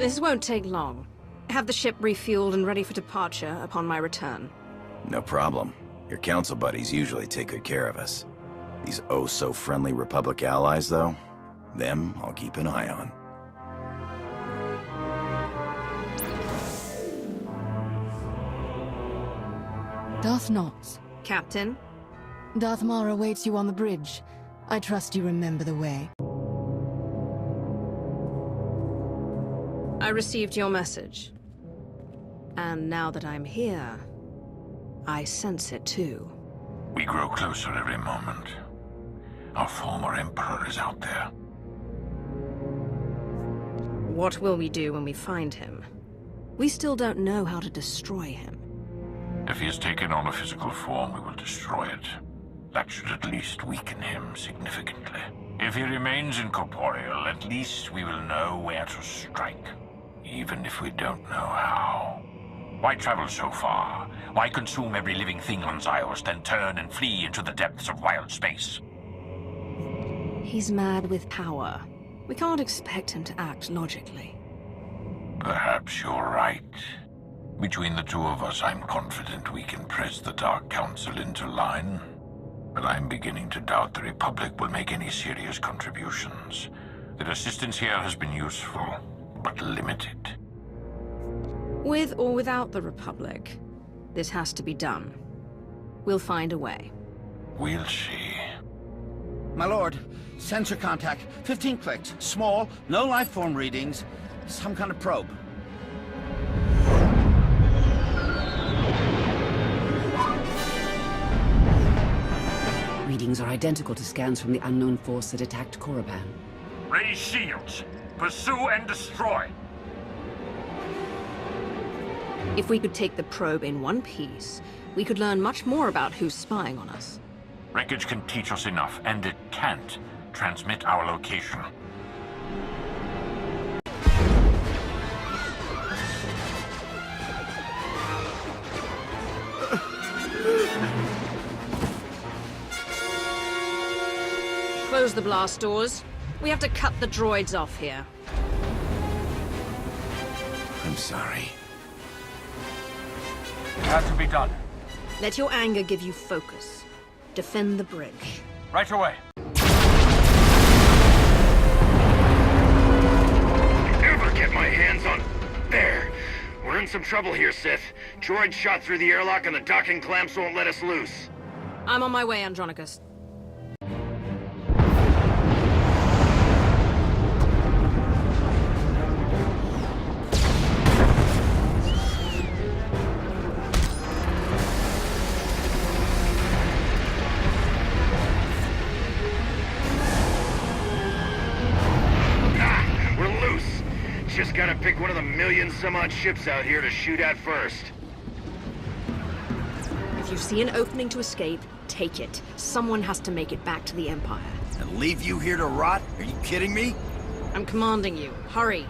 This won't take long. Have the ship refueled and ready for departure upon my return. No problem. Your council buddies usually take good care of us. These oh-so-friendly Republic allies, though, them I'll keep an eye on. Darth Nox. Captain? Darth Maul awaits you on the bridge. I trust you remember the way. I received your message. And now that I'm here, I sense it too. We grow closer every moment. Our former Emperor is out there. What will we do when we find him? We still don't know how to destroy him. If he has taken on a physical form, we will destroy it. That should at least weaken him significantly. If he remains incorporeal, at least we will know where to strike. Even if we don't know how. Why travel so far? Why consume every living thing on Zyos, then turn and flee into the depths of wild space? He's mad with power. We can't expect him to act logically. Perhaps you're right. Between the two of us, I'm confident we can press the Dark Council into line. But I'm beginning to doubt the Republic will make any serious contributions. Their assistance here has been useful, but limited. With or without the Republic, this has to be done. We'll find a way. We'll see. My lord, sensor contact, 15 clicks, small, no life form readings, some kind of probe. Readings are identical to scans from the unknown force that attacked Korriban. Raise shields! Pursue and destroy! If we could take the probe in one piece, we could learn much more about who's spying on us. Wreckage can teach us enough, and it can't transmit our location. Close the blast doors. We have to cut the droids off here. I'm sorry. It had to be done. Let your anger give you focus. Defend the bridge. Right away. Ever get my hands on... There. We're in some trouble here, Sith. Droid shot through the airlock and the docking clamps won't let us loose. I'm on my way, Andronicus. Just gotta pick one of the million-some-odd ships out here to shoot at first. If you see an opening to escape, take it. Someone has to make it back to the Empire. And leave you here to rot? Are you kidding me? I'm commanding you. Hurry.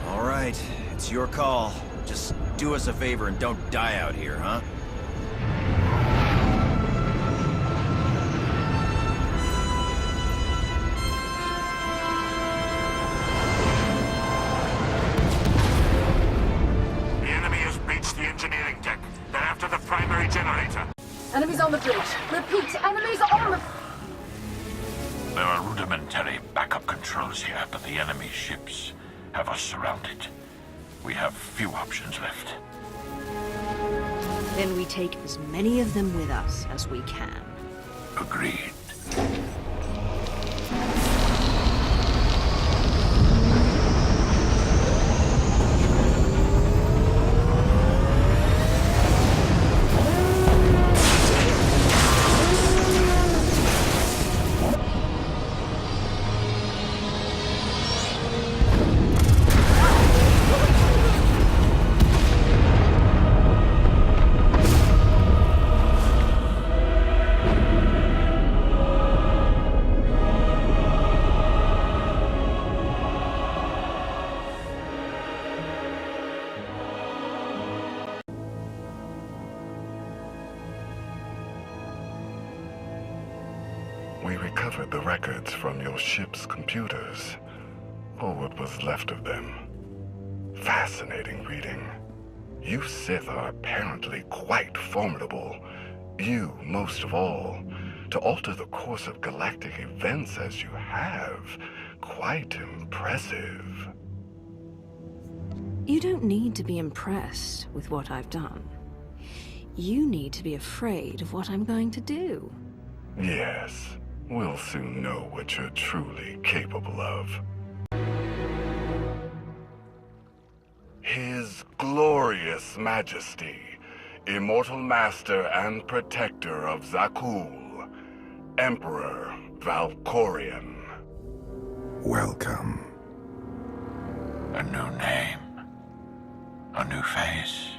All right, it's your call. Just do us a favor and don't die out here, huh? Enemies on the bridge. Repeat, enemies on the... There are rudimentary backup controls here, but the enemy ships have us surrounded. We have few options left. Then we take as many of them with us as we can. Agreed. We recovered the records from your ship's computers, or what was left of them. Fascinating reading. You Sith are apparently quite formidable. You, most of all. To alter the course of galactic events as you have. Quite impressive. You don't need to be impressed with what I've done. You need to be afraid of what I'm going to do. Yes, we'll soon know what you're truly capable of. His glorious majesty, immortal master and protector of Zakul, Emperor Valkorion. Welcome. A new name. A new face.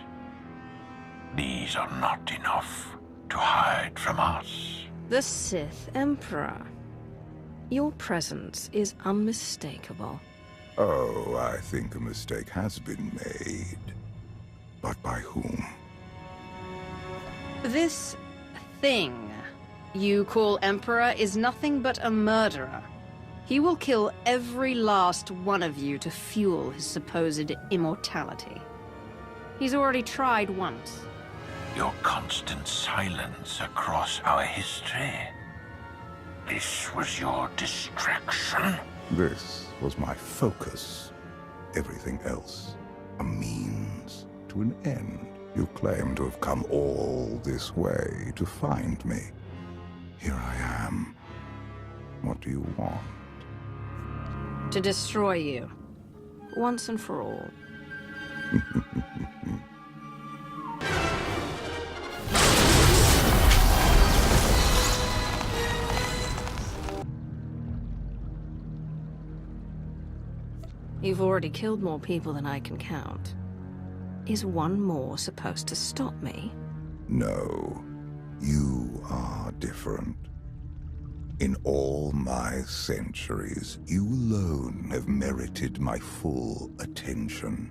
These are not enough to hide from us. The Sith Emperor. Your presence is unmistakable. Oh, I think a mistake has been made. But by whom? This thing you call Emperor is nothing but a murderer. He will kill every last one of you to fuel his supposed immortality. He's already tried once. Your constant silence across our history. This was your distraction? This was my focus. Everything else, a means to an end. You claim to have come all this way to find me. Here I am. What do you want? To destroy you. Once and for all. You've already killed more people than I can count. Is one more supposed to stop me? No. You are different. In all my centuries, you alone have merited my full attention.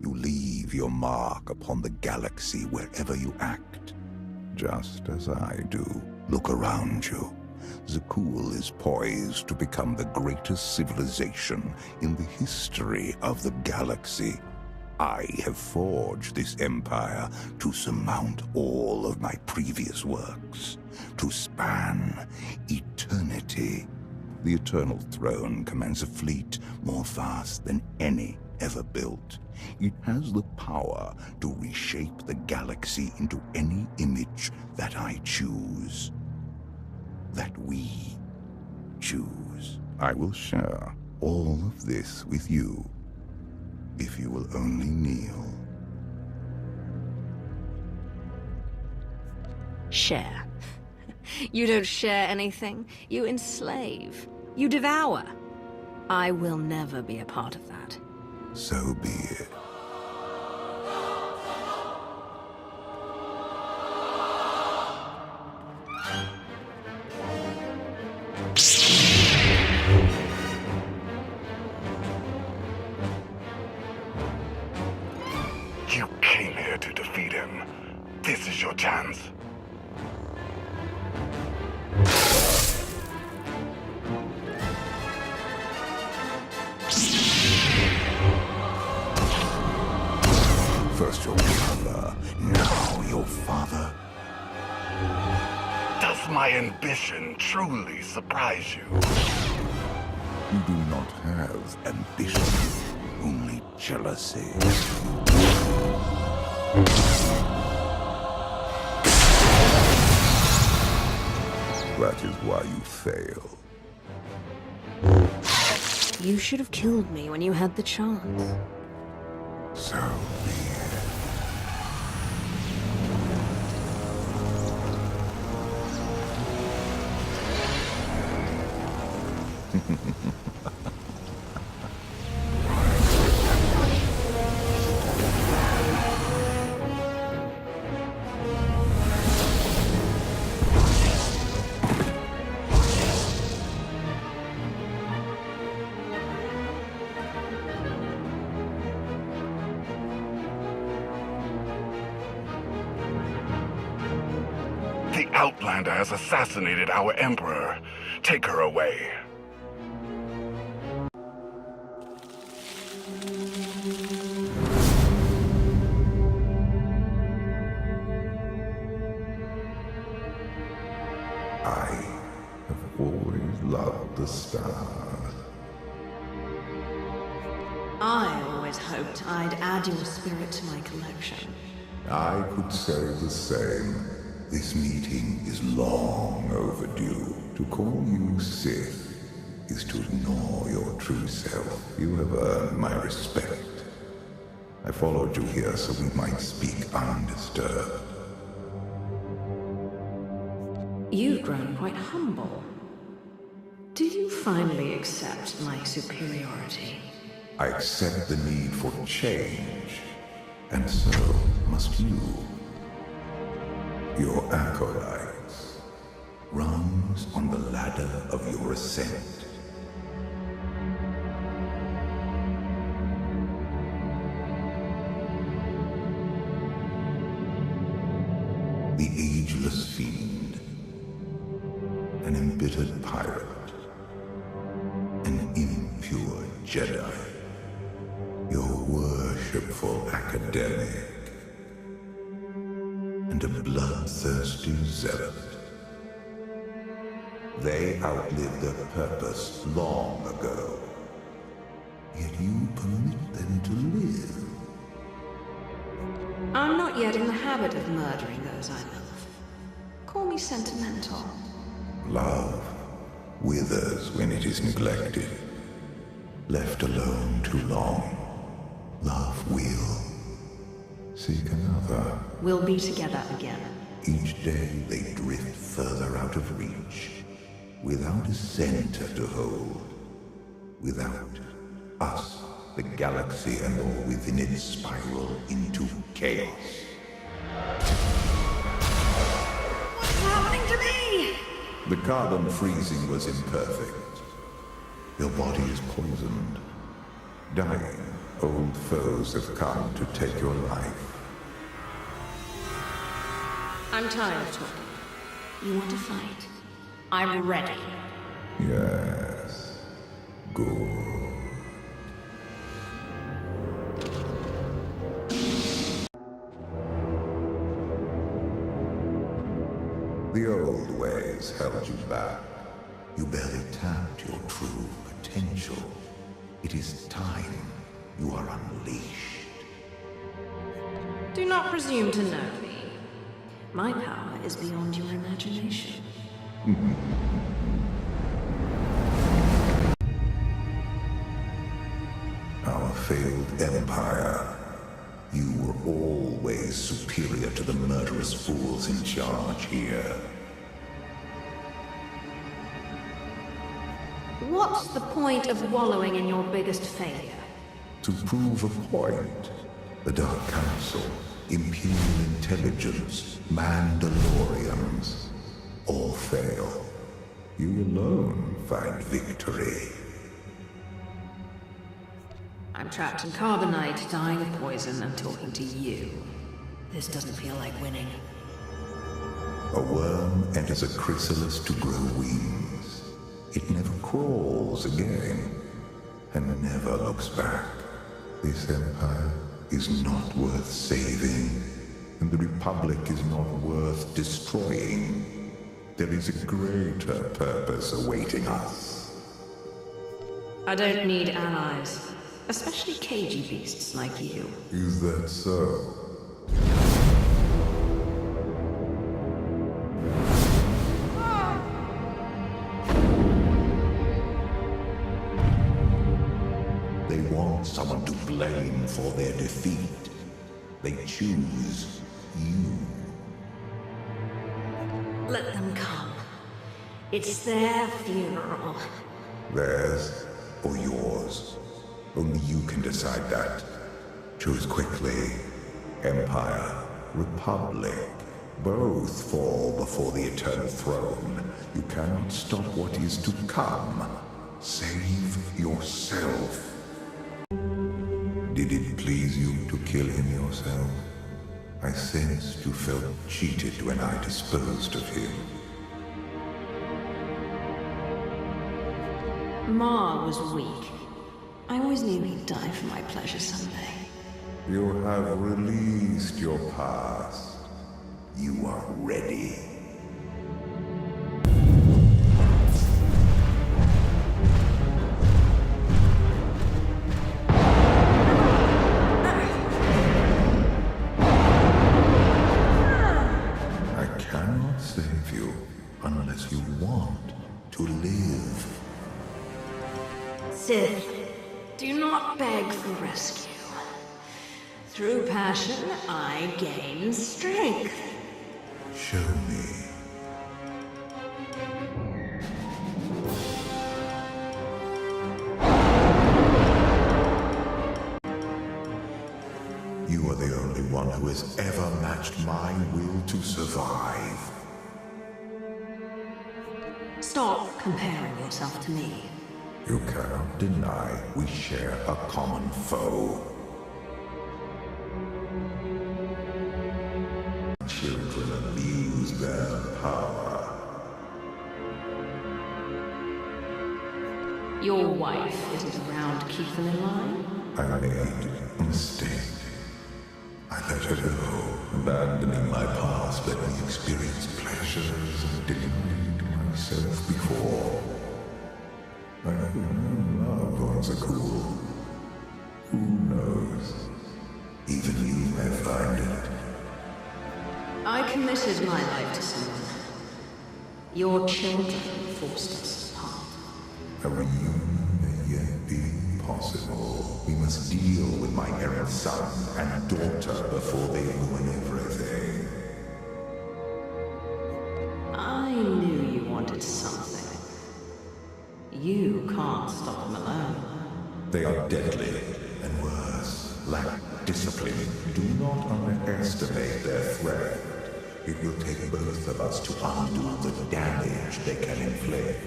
You leave your mark upon the galaxy wherever you act. Just as I do. Look around you. Zakul is poised to become the greatest civilization in the history of the galaxy. I have forged this empire to surmount all of my previous works, to span eternity. The Eternal Throne commands a fleet more vast than any ever built. It has the power to reshape the galaxy into any image that I choose. That we choose. I will share all of this with you, if you will only kneel. Share. You don't share anything. You enslave. You devour. I will never be a part of that. So be it. You came here to defeat him. This is your chance. First your brother, now your father. Does my ambition truly surprise you? You do not have ambition, only jealousy. That is why you fail. You should have killed me when you had the chance. So be it. The Outlander has assassinated our Emperor. Take her away. stars. I always hoped I'd add your spirit to my collection. I could say the same. This meeting is long overdue. To call you Sith is to ignore your true self. You have earned my respect. I followed you here so we might speak undisturbed. You've grown quite humble. Do you finally accept my superiority? I accept the need for change, and so must you. Your acolytes, rungs on the ladder of your ascent. The ageless fiend, an embittered pirate, an impure Jedi, your worshipful academic, and a bloodthirsty zealot. They outlived their purpose long ago, yet you permit them to live. I'm not yet in the habit of murdering those I love. Call me sentimental. Love withers when it is neglected. Left alone too long, love will seek another. We'll be together again. Each day they drift further out of reach, without a center to hold, without us, the galaxy and all within it spiral into chaos. What's happening to me? The carbon freezing was imperfect. Your body is poisoned. Dying, old foes have come to take your life. I'm tired of talking. You want to fight? I'm ready. Yes. Good. The old ways held you back. You barely tapped your true potential. It is time you are unleashed. Do not presume to know me. My power is beyond your imagination. Our failed empire. You were always superior to the murderous fools in charge here. What's the point of wallowing in your biggest failure? To prove a point, the Dark Council, Imperial Intelligence, Mandalorians, all fail. You alone find victory. I'm trapped in carbonite, dying of poison, and talking to you. This doesn't feel like winning. A worm enters a chrysalis to grow wings. It never crawls again, and never looks back. This empire is not worth saving, and the Republic is not worth destroying. There is a greater purpose awaiting us. I don't need allies, especially cagey beasts like you. Is that so? They want someone to blame for their defeat. They choose you. Let them come. It's their funeral. Theirs or yours. Only you can decide that. Choose quickly. Empire, Republic. Both fall before the Eternal Throne. You cannot stop what is to come. Save yourself. Did it please you to kill him yourself? I sensed you felt cheated when I disposed of him. Ma was weak. I always knew he'd die for my pleasure someday. You have released your past. You are ready. Sith, do not beg for rescue. Through passion, I gain strength. Show me. You are the only one who has ever matched my will to survive. Stop comparing yourself to me. You cannot deny we share a common foe. Children abuse their power. Your wife isn't around to keep them in line. I made a mistake. I let her go, abandoning my past, let me experience pleasures I didn't to myself before. I know love was a cool. Who knows? Even you may find it. I committed my life to someone. Your children forced us apart. A reunion may yet be possible. We must deal with my errant son and daughter before they ruin everything. I knew you wanted something. You can't stop them alone. They are deadly, and worse, lack discipline. Do not underestimate their threat. It will take both of us to undo the damage they can inflict.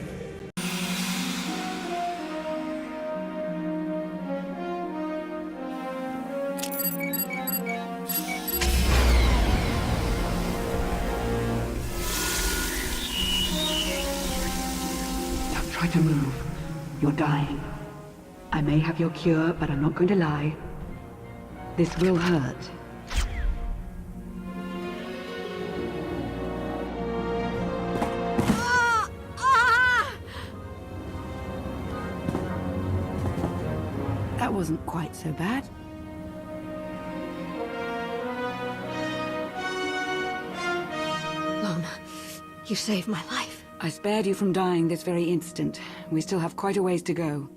Don't try to move. You're dying. I may have your cure, but I'm not going to lie. This will hurt. That wasn't quite so bad. Lana, you saved my life. I spared you from dying this very instant. We still have quite a ways to go.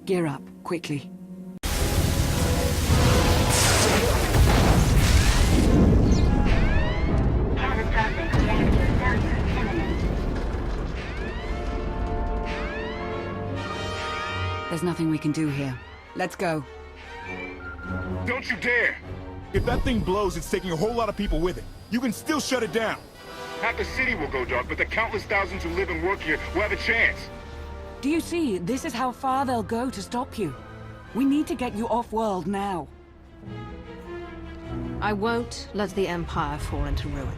Gear up, quickly. There's nothing we can do here. Let's go. Don't you dare! If that thing blows, it's taking a whole lot of people with it. You can still shut it down. Half the city will go dark, but the countless thousands who live and work here will have a chance. Do you see? This is how far they'll go to stop you. We need to get you off-world now. I won't let the Empire fall into ruin.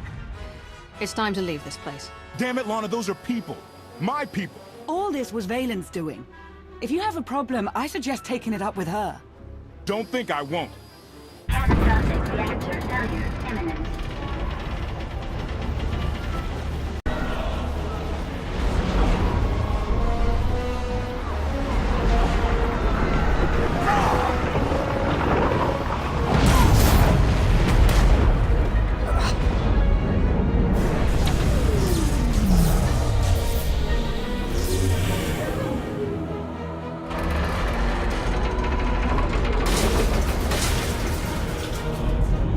It's time to leave this place. Damn it, Lana, those are people. My people. All this was Valen's doing. If you have a problem, I suggest taking it up with her. Don't think I won't. Catastrophic reactor failure imminent.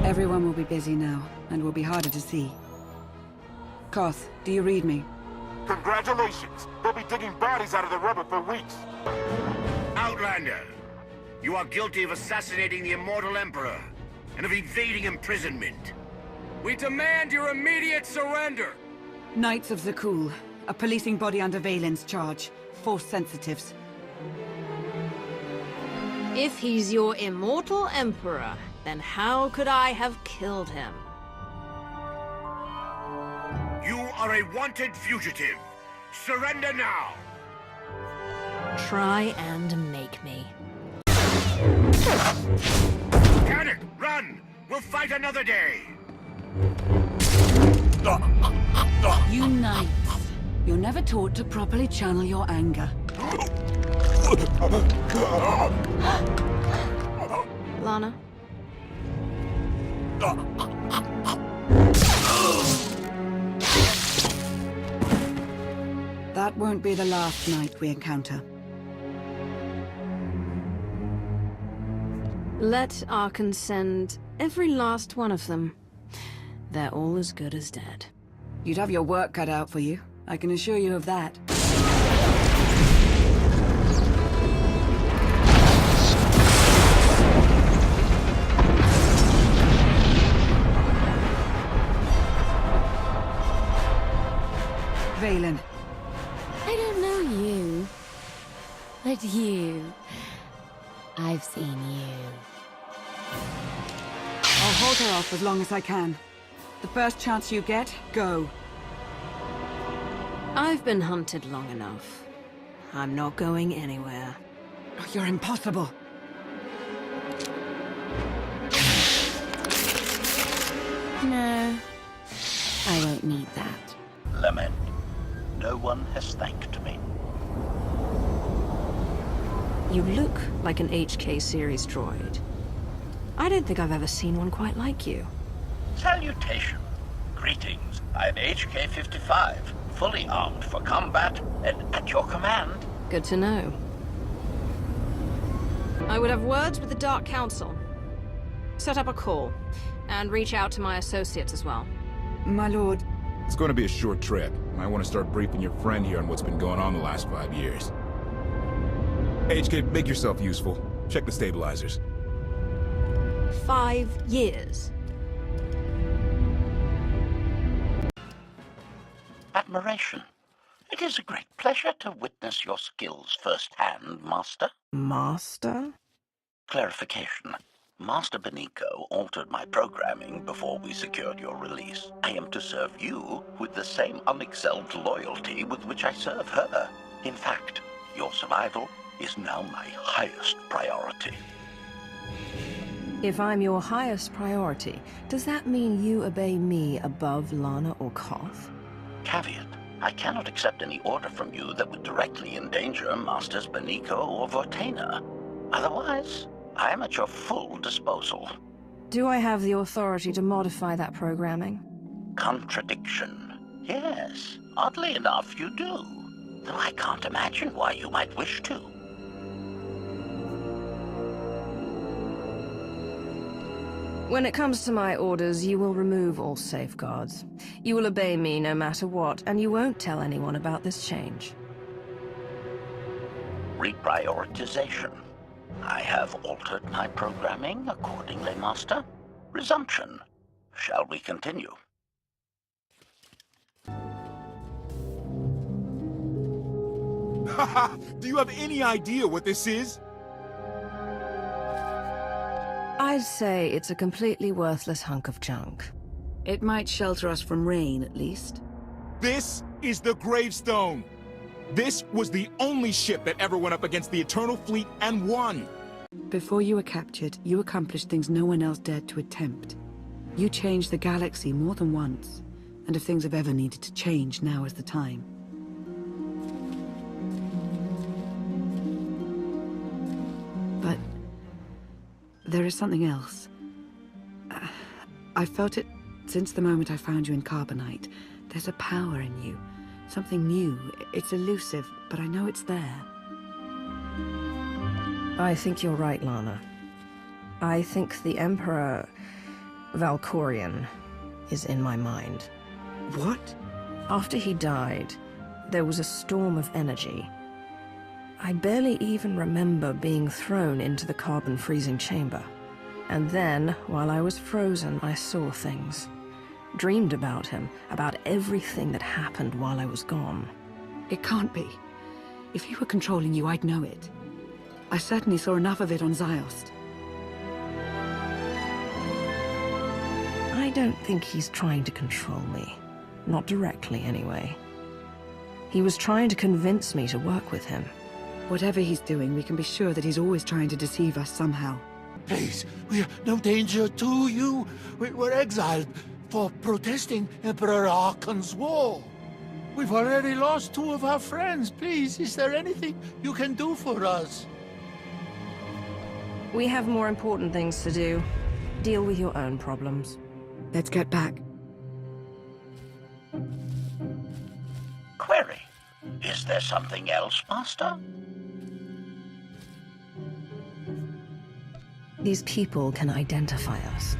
Everyone will be busy now, and will be harder to see. Koth, do you read me? Congratulations. They'll be digging bodies out of the rubble for weeks. Outlander, you are guilty of assassinating the immortal Emperor and of evading imprisonment. We demand your immediate surrender! Knights of Zakul, a policing body under Valen's charge. Force sensitives. If he's your immortal Emperor, then how could I have killed him? You are a wanted fugitive. Surrender now! Try and make me. Panic! Run! We'll fight another day! You knights. You're never taught to properly channel your anger. Lana? That won't be the last knight we encounter. Let Archon send every last one of them. They're all as good as dead. You'd have your work cut out for you. I can assure you of that. Valen. I don't know you. But you... I've seen you. I'll hold her off as long as I can. The first chance you get, go. I've been hunted long enough. I'm not going anywhere. Oh, you're impossible. No. I won't need that. Lament. No one has thanked me. You look like an HK series droid. I don't think I've ever seen one quite like you. Salutation. Greetings. I'm HK-55, fully armed for combat and at your command. Good to know. I would have words with the Dark Council. Set up a call, and reach out to my associates as well. My lord. It's going to be a short trip. Might want to start briefing your friend here on what's been going on the last 5 years. HK, make yourself useful. Check the stabilizers. 5 years. Admiration. It is a great pleasure to witness your skills firsthand, Master. Master? Clarification. Master Benico altered my programming before we secured your release. I am to serve you with the same unexcelled loyalty with which I serve her. In fact, your survival is now my highest priority. If I'm your highest priority, does that mean you obey me above Lana or KOTFE? Caveat. I cannot accept any order from you that would directly endanger Masters Benico or Vortaina. Otherwise, I am at your full disposal. Do I have the authority to modify that programming? Contradiction. Yes, oddly enough, you do. Though I can't imagine why you might wish to. When it comes to my orders, you will remove all safeguards. You will obey me no matter what, and you won't tell anyone about this change. Reprioritization. I have altered my programming accordingly, Master. Resumption. Shall we continue? Haha! Do you have any idea what this is? I'd say it's a completely worthless hunk of junk. It might shelter us from rain, at least. This is the gravestone! This was the only ship that ever went up against the Eternal Fleet and won! Before you were captured, you accomplished things no one else dared to attempt. You changed the galaxy more than once, and if things have ever needed to change, now is the time. But there is something else. I've felt it since the moment I found you in Carbonite. There's a power in you. Something new. It's elusive, but I know it's there. I think you're right, Lana. I think the Emperor Valkorion is in my mind. What? After he died, there was a storm of energy. I barely even remember being thrown into the carbon freezing chamber. And then, while I was frozen, I saw things. Dreamed about him, about everything that happened while I was gone. It can't be. If he were controlling you, I'd know it. I certainly saw enough of it on Ziost. I don't think he's trying to control me. Not directly, anyway. He was trying to convince me to work with him. Whatever he's doing, we can be sure that he's always trying to deceive us somehow. Please, we're no danger to you. We're exiled for protesting Emperor Archon's war. We've already lost 2 of our friends. Please, is there anything you can do for us? We have more important things to do. Deal with your own problems. Let's get back. Query. Is there something else, Master? These people can identify us.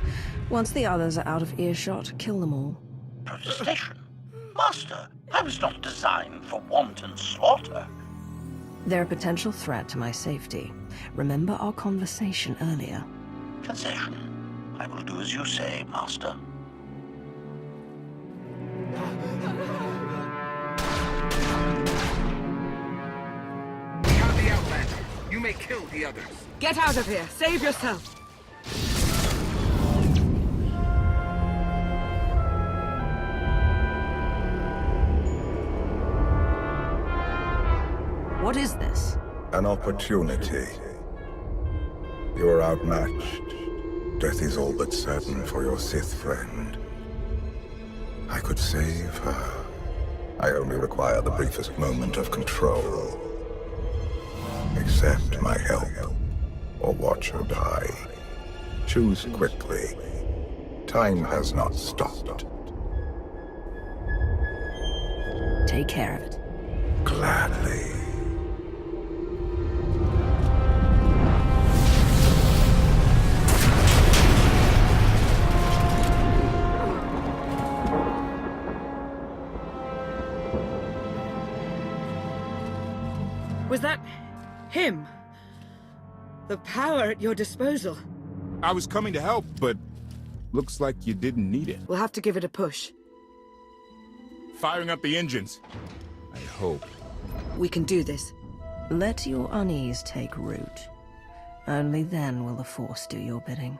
Once the others are out of earshot, kill them all. Protestation? Master, I was not designed for wanton slaughter. They're a potential threat to my safety. Remember our conversation earlier? Concession. I will do as you say, Master. We have the Outlander. You may kill the others. Get out of here! Save yourself! What is this? An opportunity. You are outmatched. Death is all but certain for your Sith friend. I could save her. I only require the briefest moment of control. Accept my help, or watch her die. Choose quickly. Time has not stopped. Take care of it. Gladly. Was that him? The power at your disposal. I was coming to help, but looks like you didn't need it. We'll have to give it a push. Firing up the engines. I hope. We can do this. Let your unease take root. Only then will the Force do your bidding.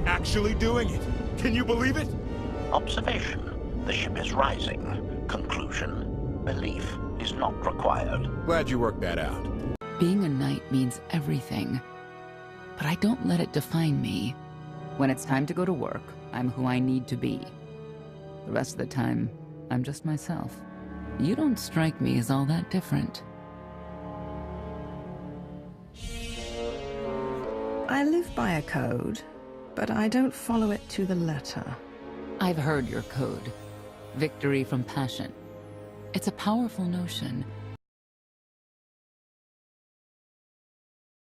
Actually doing it. Can you believe it? Observation. The ship is rising. Conclusion. Belief is not required. Glad you worked that out. Being a knight means everything. But I don't let it define me. When it's time to go to work, I'm who I need to be. The rest of the time, I'm just myself. You don't strike me as all that different. I live by a code, but I don't follow it to the letter. I've heard your code. Victory from passion. It's a powerful notion,